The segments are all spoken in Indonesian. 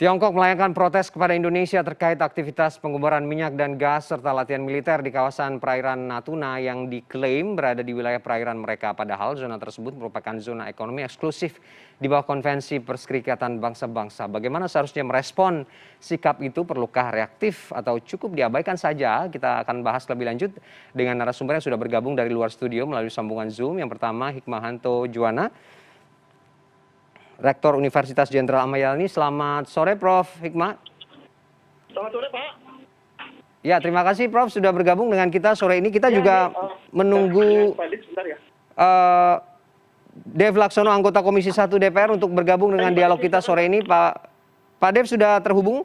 Tiongkok melayangkan protes kepada Indonesia terkait aktivitas pengeboran minyak dan gas serta latihan militer di kawasan perairan Natuna yang diklaim berada di wilayah perairan mereka. Padahal zona tersebut merupakan zona ekonomi eksklusif di bawah Konvensi Perserikatan Bangsa-Bangsa. Bagaimana seharusnya merespon sikap itu? Perlukah reaktif atau cukup diabaikan saja? Kita akan bahas lebih lanjut dengan narasumber yang sudah bergabung dari luar studio melalui sambungan Zoom. Yang pertama Hikmahanto Juwana, Rektor Universitas Jenderal Ahmad Yani. Selamat sore, Prof. Hikmah. Selamat sore, Pak. Ya, terima kasih, Prof. sudah bergabung dengan kita sore ini. Kita juga menunggu Dev Laksono, anggota Komisi 1 DPR, untuk bergabung dengan dialog kita sore ini. Pak Dev sudah terhubung?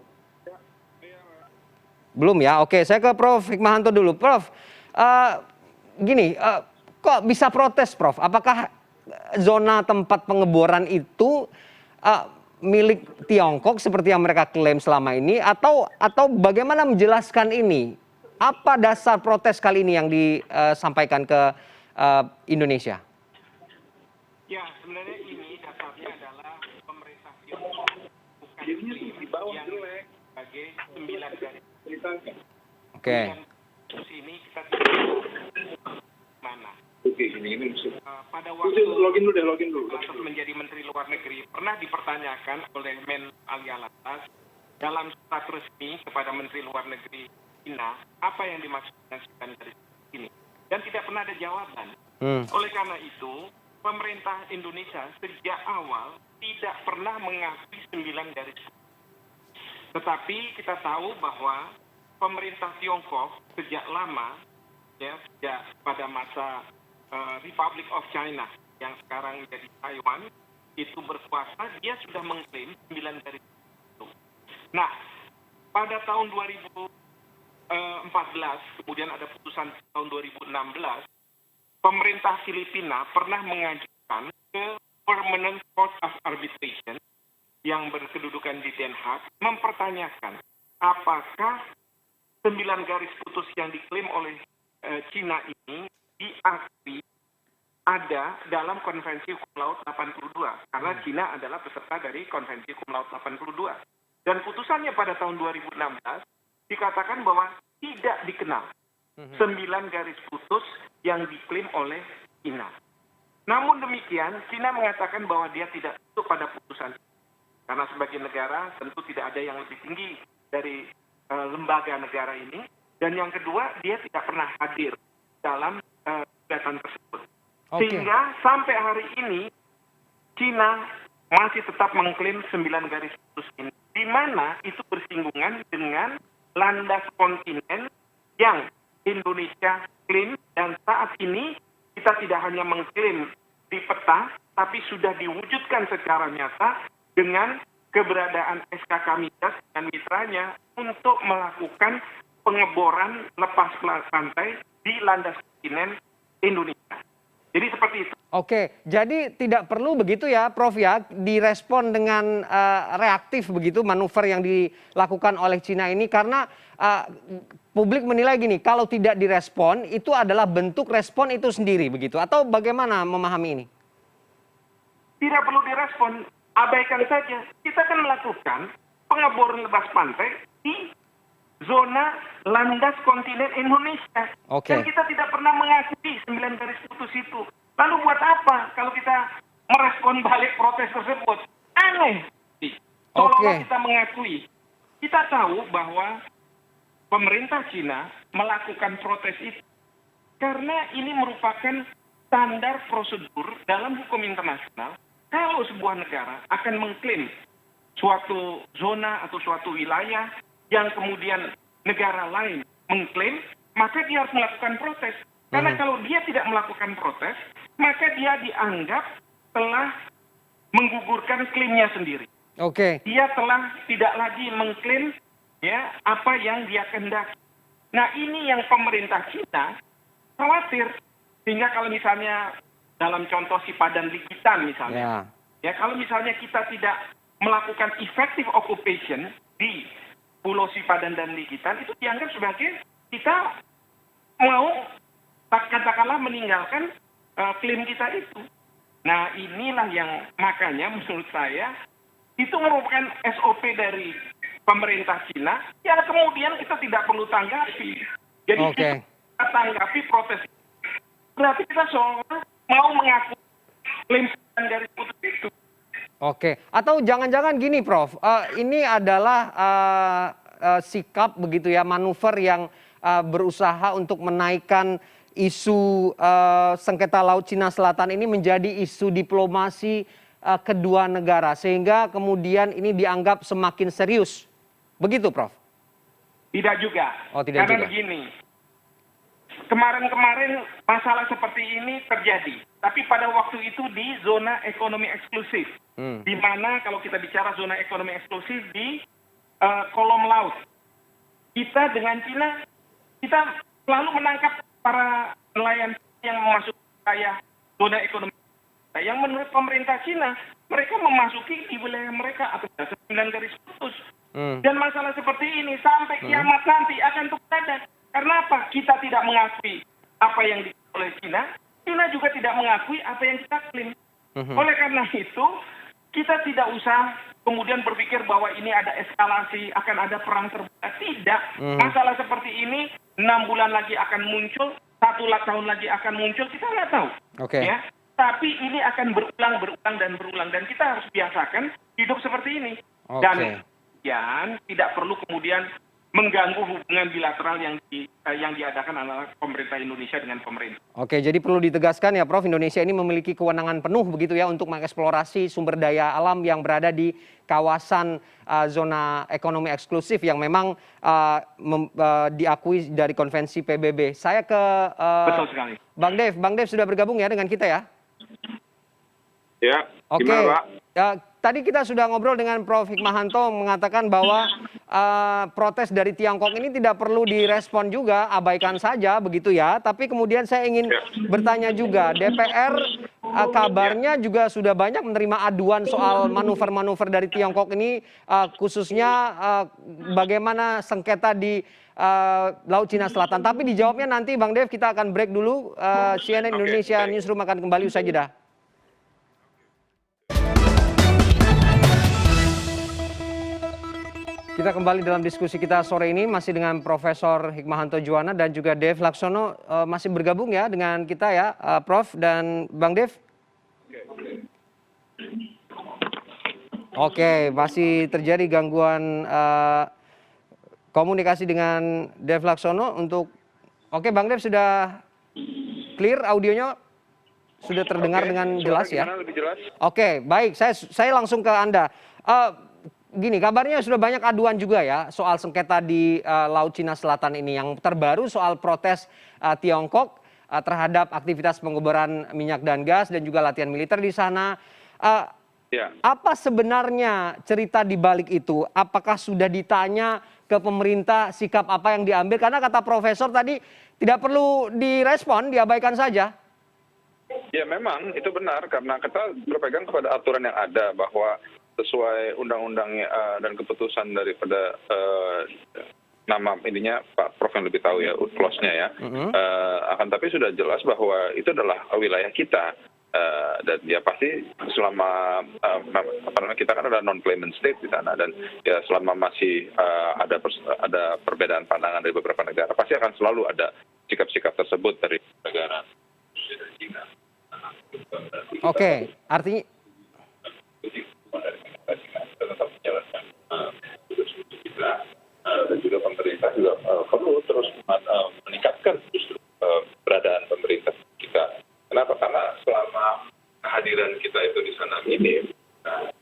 Belum ya? Oke, saya ke Prof. Hikmahanto dulu. Prof, kok bisa protes, Prof? Apakah zona tempat pengeboran itu milik Tiongkok seperti yang mereka klaim selama ini, atau bagaimana menjelaskan ini? Apa dasar protes kali ini yang disampaikan ke Indonesia? Ya, sebenarnya ini dasarnya adalah pemerintah Tiongkok, bukan yang sebagai 9 garis. Oke. Terus ini kita mana? Pada waktu login dulu. Menjadi Menteri Luar Negeri pernah dipertanyakan oleh Men Alialatas dalam surat resmi kepada Menteri Luar Negeri China apa yang dimaksudkan dari ini, dan tidak pernah ada jawaban. Oleh karena itu pemerintah Indonesia sejak awal tidak pernah mengakui 9 garis. Tetapi kita tahu bahwa pemerintah Tiongkok sejak lama, ya, sejak pada masa Republic of China yang sekarang jadi Taiwan itu berkuasa, dia sudah mengklaim 9 garis itu. Nah, pada tahun 2014, kemudian ada putusan tahun 2016, pemerintah Filipina pernah mengajukan ke Permanent Court of Arbitration yang berkedudukan di Den Haag mempertanyakan apakah 9 garis putus yang diklaim oleh China ini diakui ada dalam Konvensi Hukum Laut 82, karena China adalah peserta dari Konvensi Hukum Laut 82. Dan putusannya pada tahun 2016 dikatakan bahwa tidak dikenal 9 garis putus yang diklaim oleh China. Namun demikian, China mengatakan bahwa dia tidak tunduk pada putusan itu. Karena sebagai negara tentu tidak ada yang lebih tinggi dari lembaga negara ini. Dan yang kedua, dia tidak pernah hadir dalam gugatan tersebut. Sehingga sampai hari ini China masih tetap mengklaim 9 garis putus ini, di mana itu bersinggungan dengan landas kontinen yang Indonesia klaim, dan saat ini kita tidak hanya mengklaim di peta, tapi sudah diwujudkan secara nyata dengan keberadaan SKK Migas dan mitranya untuk melakukan pengeboran lepas pantai di landas kontinen Indonesia. Jadi seperti itu. Oke, jadi tidak perlu begitu ya, Prof, ya, direspon dengan reaktif begitu manuver yang dilakukan oleh China ini, karena publik menilai gini, kalau tidak direspon itu adalah bentuk respon itu sendiri begitu, atau bagaimana memahami ini? Tidak perlu direspon, abaikan saja. Kita kan melakukan pengeboran lepas pantai di zona landas kontinen Indonesia. Dan kita tidak pernah mengakui 9 garis putus itu. Lalu buat apa kalau kita merespon balik protes tersebut? Aneh. Seolah kita mengakui. Kita tahu bahwa pemerintah China melakukan protes itu karena ini merupakan standar prosedur dalam hukum internasional. Kalau sebuah negara akan mengklaim suatu zona atau suatu wilayah yang kemudian negara lain mengklaim, maka dia harus melakukan protes. Karena kalau dia tidak melakukan protes, maka dia dianggap telah menggugurkan klaimnya sendiri. Dia telah tidak lagi mengklaim ya apa yang dia kehendaki. Nah, ini yang pemerintah China khawatir. Sehingga kalau misalnya dalam contoh Sipadan Likitan misalnya, ya kalau misalnya kita tidak melakukan effective occupation di Pulau Sipadan dan Likitan, itu dianggap sebagai kita mau katakanlah meninggalkan klaim kita itu. Nah, inilah yang makanya menurut saya itu merupakan SOP dari pemerintah Cina, ya kemudian kita tidak perlu tanggapi. Jadi Oke. kita tanggapi protes. Berarti kita seolah mau mengaku lemparan dari putus itu. Oke, atau jangan-jangan gini, Prof. Ini adalah sikap begitu ya, manuver yang berusaha untuk menaikkan isu sengketa Laut Cina Selatan ini menjadi isu diplomasi kedua negara, sehingga kemudian ini dianggap semakin serius. Begitu, Prof? Tidak juga. Oh, tidak Karena juga. begini, kemarin-kemarin masalah seperti ini terjadi. Tapi pada waktu itu di zona ekonomi eksklusif. Di mana kalau kita bicara zona ekonomi eksklusif di kolom laut. Kita dengan Cina, kita selalu menangkap para nelayan yang masuk ke wilayah zona ekonomi. Yang menurut pemerintah Cina, mereka memasuki di wilayah mereka atas dasar 9 garis putus. Dan masalah seperti ini sampai kiamat nanti akan terus ada. Karena apa? Kita tidak mengakui apa yang diklaim oleh Cina, Cina juga tidak mengakui apa yang kita klaim. Oleh karena itu, kita tidak usah kemudian berpikir bahwa ini ada eskalasi, akan ada perang terbuka. Tidak. Masalah seperti ini 6 bulan lagi akan muncul, 1 tahun lagi akan muncul, kita nggak tahu. Oke. Ya. Tapi ini akan berulang. Dan kita harus biasakan hidup seperti ini. Oke. Dan tidak perlu kemudian mengganggu hubungan bilateral yang diadakan antara pemerintah Indonesia dengan pemerintah. Oke, jadi perlu ditegaskan ya, Prof, Indonesia ini memiliki kewenangan penuh begitu ya untuk mengeksplorasi sumber daya alam yang berada di kawasan zona ekonomi eksklusif yang memang diakui dari konvensi PBB. Saya ke Betul sekali. Bang Dev. Bang Dev sudah bergabung ya dengan kita ya? Ya, Oke. gimana, Pak? Tadi kita sudah ngobrol dengan Prof. Hikmahanto mengatakan bahwa protes dari Tiongkok ini tidak perlu direspon juga, abaikan saja begitu ya. Tapi kemudian saya ingin bertanya juga, DPR kabarnya juga sudah banyak menerima aduan soal manuver-manuver dari Tiongkok ini, khususnya bagaimana sengketa di Laut Cina Selatan. Tapi dijawabnya nanti, Bang Dev, kita akan break dulu. CNN Indonesia Newsroom akan kembali usai jeda. Kita kembali dalam diskusi kita sore ini masih dengan Profesor Hikmahanto Juwana dan juga Dev Laksono masih bergabung ya dengan kita ya, Prof dan Bang Dev. Oke, masih terjadi gangguan komunikasi dengan Dev Laksono untuk. Oke, Bang Dev sudah clear audionya, sudah terdengar dengan jelas ya. Lebih jelas? Oke, baik. Saya langsung ke Anda. Gini, kabarnya sudah banyak aduan juga ya soal sengketa di Laut Cina Selatan ini. Yang terbaru soal protes Tiongkok terhadap aktivitas pengeboran minyak dan gas dan juga latihan militer di sana. Ya. Apa sebenarnya cerita di balik itu? Apakah sudah ditanya ke pemerintah sikap apa yang diambil? Karena kata Profesor tadi tidak perlu direspon, diabaikan saja. Ya memang itu benar karena kita berpegang kepada aturan yang ada bahwa sesuai undang-undang dan keputusan daripada nama ininya Pak Prof yang lebih tahu ya, UTLOS-nya ya. Akan tapi sudah jelas bahwa itu adalah wilayah kita dan ya pasti selama kita kan ada non-claimant state di sana dan ya selama masih ada perbedaan pandangan dari beberapa negara pasti akan selalu ada sikap-sikap tersebut dari negara China. Oke, artinya tetap menjalankan kita dan juga pemerintah juga perlu terus meningkatkan justru keberadaan pemerintah kita. Kenapa? Karena selama kehadiran kita itu di sana minim,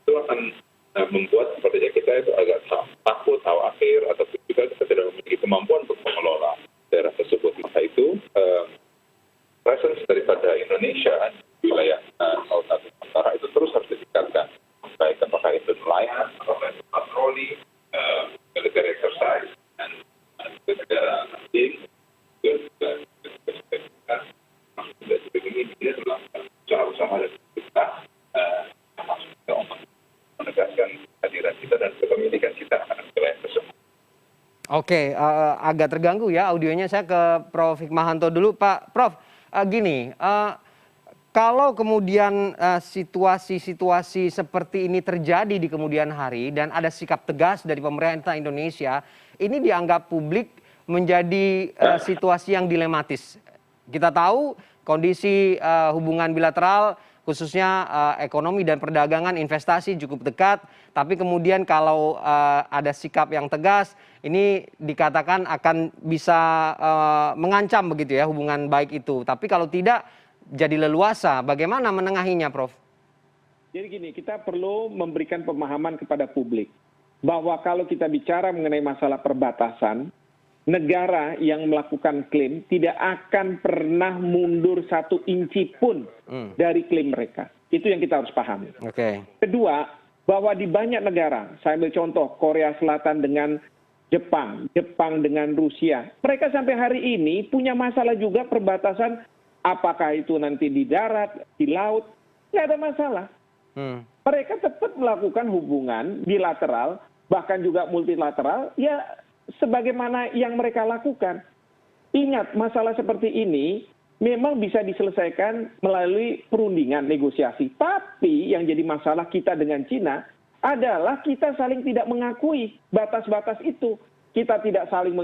itu akan membuat sepertinya kita itu agak takut, khawatir, atau juga kita tidak memiliki kemampuan untuk mengelola daerah tersebut. Maka itu presence daripada Indonesia di wilayah Laut Natuna itu terus harus ditingkatkan. Baik apakah itu nelayan, apakah itu patroli, military exercise, dan juga hunting, juga ini adalah usaha-usaha dari kita untuk menegaskan kehadiran kita dan kepemilikan kita akan wilayah tersebut. Oke, agak terganggu ya audionya. Saya ke Prof. Hikmahanto dulu, Pak. Prof, gini, kalau kemudian situasi-situasi seperti ini terjadi di kemudian hari dan ada sikap tegas dari pemerintah Indonesia, ini dianggap publik menjadi situasi yang dilematis. Kita tahu kondisi hubungan bilateral khususnya ekonomi dan perdagangan investasi cukup dekat, tapi kemudian kalau ada sikap yang tegas, ini dikatakan akan bisa mengancam begitu ya hubungan baik itu. Tapi kalau tidak jadi leluasa, bagaimana menengahinya, Prof? Jadi gini, kita perlu memberikan pemahaman kepada publik bahwa kalau kita bicara mengenai masalah perbatasan, negara yang melakukan klaim tidak akan pernah mundur 1 inci pun dari klaim mereka. Itu yang kita harus pahami. Oke. Kedua, bahwa di banyak negara, saya ambil contoh Korea Selatan dengan Jepang, Jepang dengan Rusia, mereka sampai hari ini punya masalah juga perbatasan, apakah itu nanti di darat, di laut, nggak ada masalah. Mereka tetap melakukan hubungan bilateral, bahkan juga multilateral, ya sebagaimana yang mereka lakukan. Ingat, masalah seperti ini memang bisa diselesaikan melalui perundingan negosiasi. Tapi yang jadi masalah kita dengan Cina adalah kita saling tidak mengakui batas-batas itu. Kita tidak saling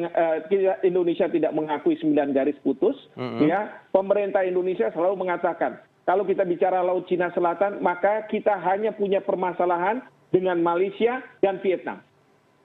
Indonesia tidak mengakui 9 garis putus, ya. Pemerintah Indonesia selalu mengatakan kalau kita bicara Laut Cina Selatan, maka kita hanya punya permasalahan dengan Malaysia dan Vietnam.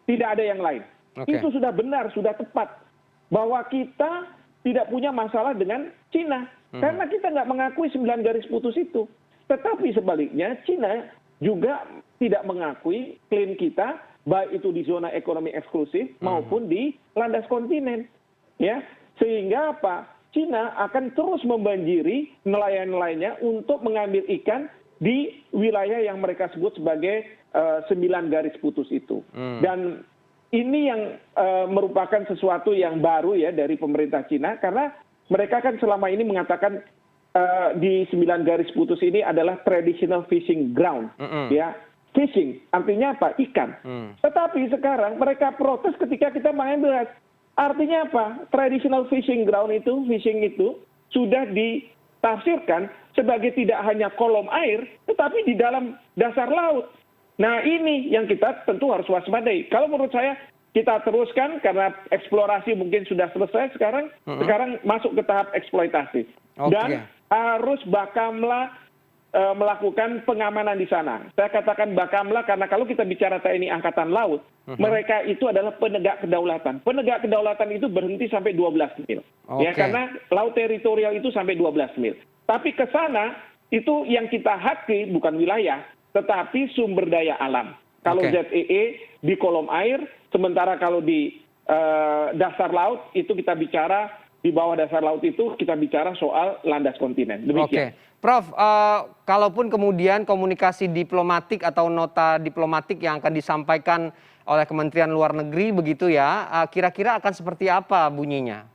Tidak ada yang lain. Itu sudah benar, sudah tepat bahwa kita tidak punya masalah dengan Cina karena kita nggak mengakui 9 garis putus itu. Tetapi sebaliknya Cina juga tidak mengakui klaim kita baik itu di zona ekonomi eksklusif maupun di landas kontinen, ya, sehingga apa? Cina akan terus membanjiri nelayan-nelayannya untuk mengambil ikan di wilayah yang mereka sebut sebagai 9 garis putus itu. Dan ini yang merupakan sesuatu yang baru ya dari pemerintah Cina karena mereka kan selama ini mengatakan di 9 garis putus ini adalah traditional fishing ground, ya. Fishing, artinya apa? Ikan. Tetapi sekarang mereka protes ketika kita mengambil. Artinya apa? Traditional fishing ground itu, fishing itu sudah ditafsirkan sebagai tidak hanya kolom air, tetapi di dalam dasar laut. Nah ini yang kita tentu harus waspadai. Kalau menurut saya kita teruskan karena eksplorasi mungkin sudah selesai sekarang masuk ke tahap eksploitasi. Dan harus Bakamla melakukan pengamanan di sana. Saya katakan Bakamla karena kalau kita bicara TNI Angkatan Laut, mereka itu adalah penegak kedaulatan. Penegak kedaulatan itu berhenti sampai 12 mil. Ya, karena laut teritorial itu sampai 12 mil. Tapi ke sana itu yang kita haki bukan wilayah, tetapi sumber daya alam. Kalau ZEE di kolom air, sementara kalau di dasar laut itu kita bicara, di bawah dasar laut itu kita bicara soal landas kontinen. Demikian. Prof, kalaupun kemudian komunikasi diplomatik atau nota diplomatik yang akan disampaikan oleh Kementerian Luar Negeri begitu ya, kira-kira akan seperti apa bunyinya?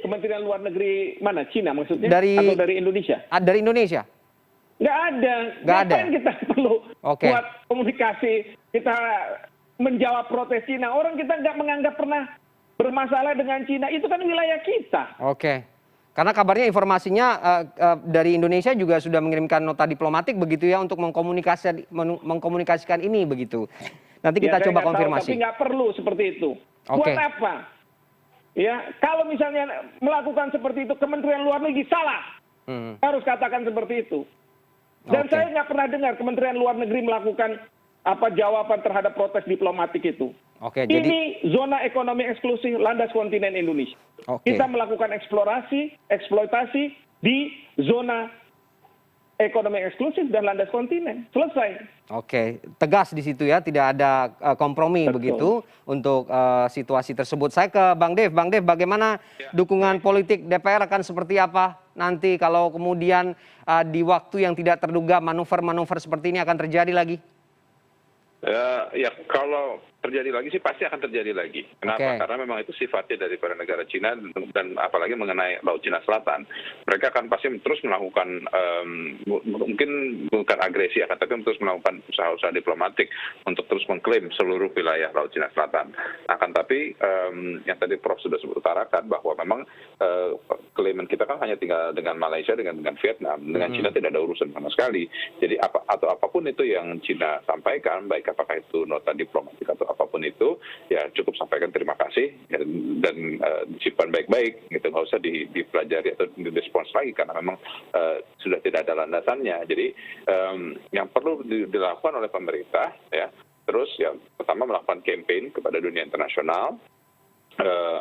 Kementerian Luar Negeri mana? Cina maksudnya? Atau dari Indonesia? Dari Indonesia? Nggak ada. Ngapain kita perlu buat komunikasi, kita menjawab protes Cina. Orang kita nggak menganggap pernah bermasalah dengan Cina. Itu kan wilayah kita. Karena kabarnya informasinya dari Indonesia juga sudah mengirimkan nota diplomatik begitu ya untuk mengkomunikasikan ini begitu. Nanti kita coba konfirmasi. Tapi nggak perlu seperti itu. Buat apa? Ya, kalau misalnya melakukan seperti itu, Kementerian Luar Negeri salah. Harus katakan seperti itu. Dan saya nggak pernah dengar Kementerian Luar Negeri melakukan jawaban terhadap protes diplomatik itu. Ini zona ekonomi eksklusif landas kontinen Indonesia. Kita melakukan eksplorasi, eksploitasi di zona ekonomi eksklusif dan landas kontinen. Selesai. Tegas di situ ya, tidak ada kompromi begitu untuk situasi tersebut. Saya ke Bang Dev. Bang Dev, bagaimana dukungan politik DPR akan seperti apa nanti kalau kemudian di waktu yang tidak terduga manuver-manuver seperti ini akan terjadi lagi? Ya, kalau terjadi lagi sih pasti akan terjadi lagi. Kenapa? Oke. Karena memang itu sifatnya daripada negara Cina dan apalagi mengenai Laut Cina Selatan. Mereka akan pasti terus melakukan mungkin bukan agresi akan tapi terus melakukan usaha-usaha diplomatik untuk terus mengklaim seluruh wilayah Laut Cina Selatan. Akan tapi yang tadi Prof sudah sebut utarakan bahwa memang klaiman kita kan hanya tinggal dengan Malaysia dengan Vietnam, dengan Cina tidak ada urusan sama sekali. Jadi atau apapun itu yang Cina sampaikan, baik apakah itu nota diplomatik atau apapun itu, ya cukup sampaikan terima kasih dan disimpan baik-baik, gitu, nggak usah dipelajari atau direspons lagi karena memang sudah tidak ada landasannya. Jadi yang perlu dilakukan oleh pemerintah, ya, terus ya pertama melakukan campaign kepada dunia internasional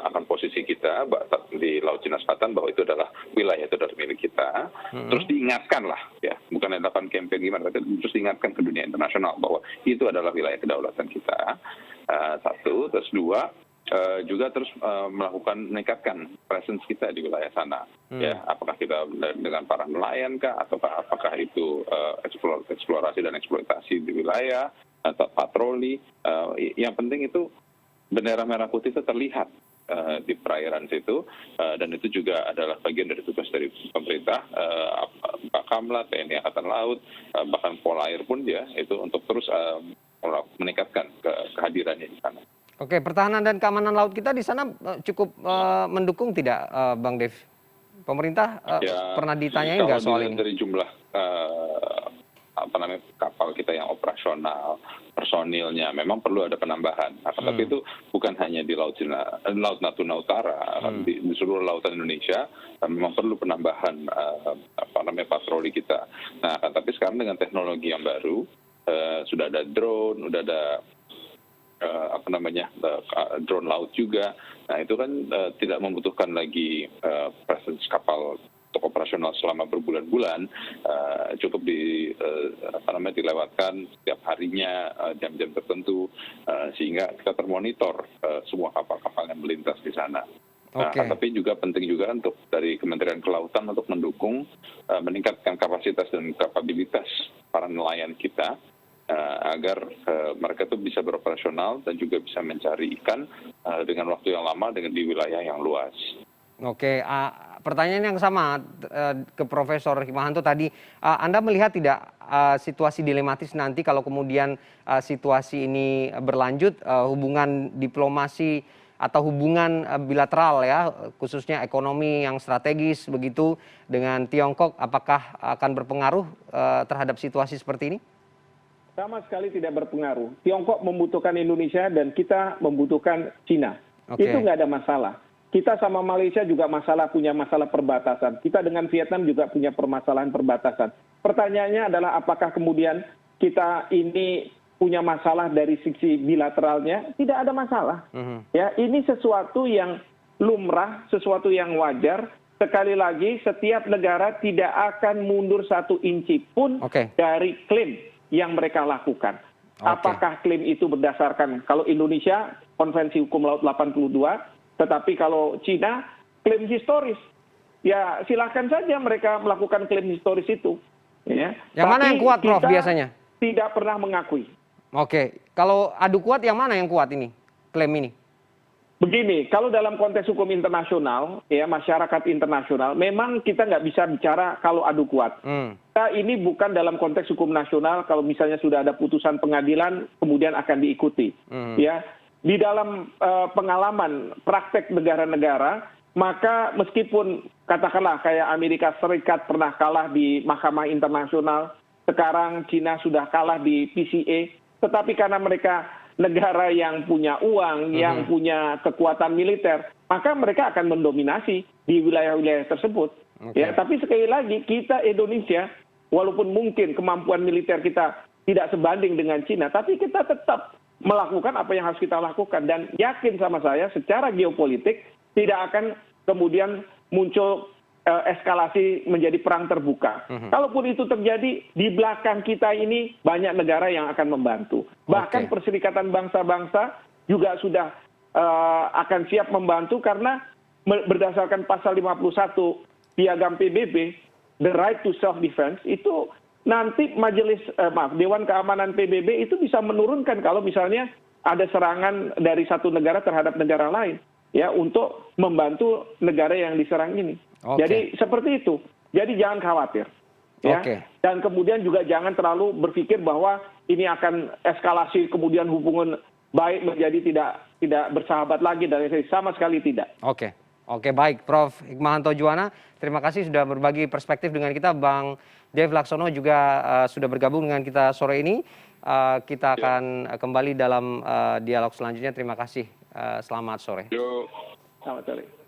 akan posisi kita di Laut Cina Selatan bahwa itu adalah wilayah, itu adalah milik kita. Terus diingatkan lah, ya, bukan melakukan campaign gimana, tapi terus diingatkan ke dunia internasional bahwa itu adalah wilayah kedaulatan kita. Satu, terus dua, juga terus meningkatkan presence kita di wilayah sana. Ya, apakah kita dengan para nelayan kah, ataukah apakah itu eksplorasi dan eksploitasi di wilayah atau patroli. Yang penting itu bendera merah putih itu terlihat di perairan situ, dan itu juga adalah bagian dari tugas dari pemerintah, Bakamla, TNI Angkatan Laut, bahkan Polair pun ya, itu untuk terus meningkatkan kehadirannya di sana. Oke, pertahanan dan keamanan laut kita di sana cukup mendukung tidak, Bang Dev? Pemerintah pernah ditanyain nggak soal ini? Dari jumlah kapal kita yang operasional, personilnya memang perlu ada penambahan. Tapi itu bukan hanya di Laut Natuna Utara, di seluruh lautan Indonesia memang perlu penambahan patroli kita. Nah, tapi sekarang dengan teknologi yang baru, sudah ada drone, sudah ada drone laut juga. Nah, itu kan tidak membutuhkan lagi presence kapal untuk operasional selama berbulan-bulan, cukup dilewatkan setiap harinya jam-jam tertentu, sehingga kita termonitor semua kapal-kapal yang melintas di sana. Okay. Tapi juga penting juga untuk dari Kementerian Kelautan untuk mendukung meningkatkan kapasitas dan kapabilitas para nelayan kita, agar mereka itu bisa beroperasional dan juga bisa mencari ikan dengan waktu yang lama di wilayah yang luas. Oke, pertanyaan yang sama ke Profesor Hikmahanto tadi, Anda melihat tidak situasi dilematis nanti kalau kemudian situasi ini berlanjut, hubungan diplomasi atau hubungan bilateral ya, khususnya ekonomi yang strategis begitu dengan Tiongkok, apakah akan berpengaruh terhadap situasi seperti ini? Sama sekali tidak berpengaruh. Tiongkok membutuhkan Indonesia dan kita membutuhkan Cina. Okay. Itu nggak ada masalah. Kita sama Malaysia juga punya masalah perbatasan. Kita dengan Vietnam juga punya permasalahan perbatasan. Pertanyaannya adalah apakah kemudian kita ini punya masalah dari sisi bilateralnya? Tidak ada masalah. Ya, ini sesuatu yang lumrah, sesuatu yang wajar. Sekali lagi, setiap negara tidak akan mundur satu inci pun dari klaim yang mereka lakukan. Apakah klaim itu berdasarkan, kalau Indonesia, Konvensi Hukum Laut 82, tetapi kalau Cina, klaim historis. Ya silahkan saja mereka melakukan klaim historis itu. Ya. Yang mana yang kuat, Prof, biasanya? Tidak pernah mengakui. Oke, kalau adu kuat yang mana yang kuat ini, klaim ini? Begini, kalau dalam konteks hukum internasional, ya masyarakat internasional, memang kita nggak bisa bicara kalau adu kuat. Kita ini bukan dalam konteks hukum nasional, kalau misalnya sudah ada putusan pengadilan, kemudian akan diikuti. Ya. Di dalam pengalaman praktek negara-negara, maka meskipun katakanlah kayak Amerika Serikat pernah kalah di Mahkamah Internasional, sekarang Cina sudah kalah di PCA, tetapi karena mereka negara yang punya uang, yang punya kekuatan militer, maka mereka akan mendominasi di wilayah-wilayah tersebut. Ya, tapi sekali lagi kita Indonesia, walaupun mungkin kemampuan militer kita tidak sebanding dengan Cina, tapi kita tetap melakukan apa yang harus kita lakukan, dan yakin sama saya secara geopolitik tidak akan kemudian muncul eskalasi menjadi perang terbuka. Kalaupun itu terjadi, di belakang kita ini banyak negara yang akan membantu. Bahkan Perserikatan Bangsa-Bangsa juga sudah akan siap membantu karena berdasarkan pasal 51 Piagam PBB, the right to self defense, itu nanti Dewan Keamanan PBB itu bisa menurunkan kalau misalnya ada serangan dari satu negara terhadap negara lain ya untuk membantu negara yang diserang ini. Oke. Jadi seperti itu. Jadi jangan khawatir. Ya. Oke. Dan kemudian juga jangan terlalu berpikir bahwa ini akan eskalasi kemudian hubungan baik menjadi tidak bersahabat lagi dan sama sekali tidak. Oke. Oke, baik, Prof. Hikmahanto Juwana, terima kasih sudah berbagi perspektif dengan kita. Bang Dev Laksono juga sudah bergabung dengan kita sore ini. Kita akan kembali dalam dialog selanjutnya. Terima kasih. Selamat sore. Yuk. Selamat sore.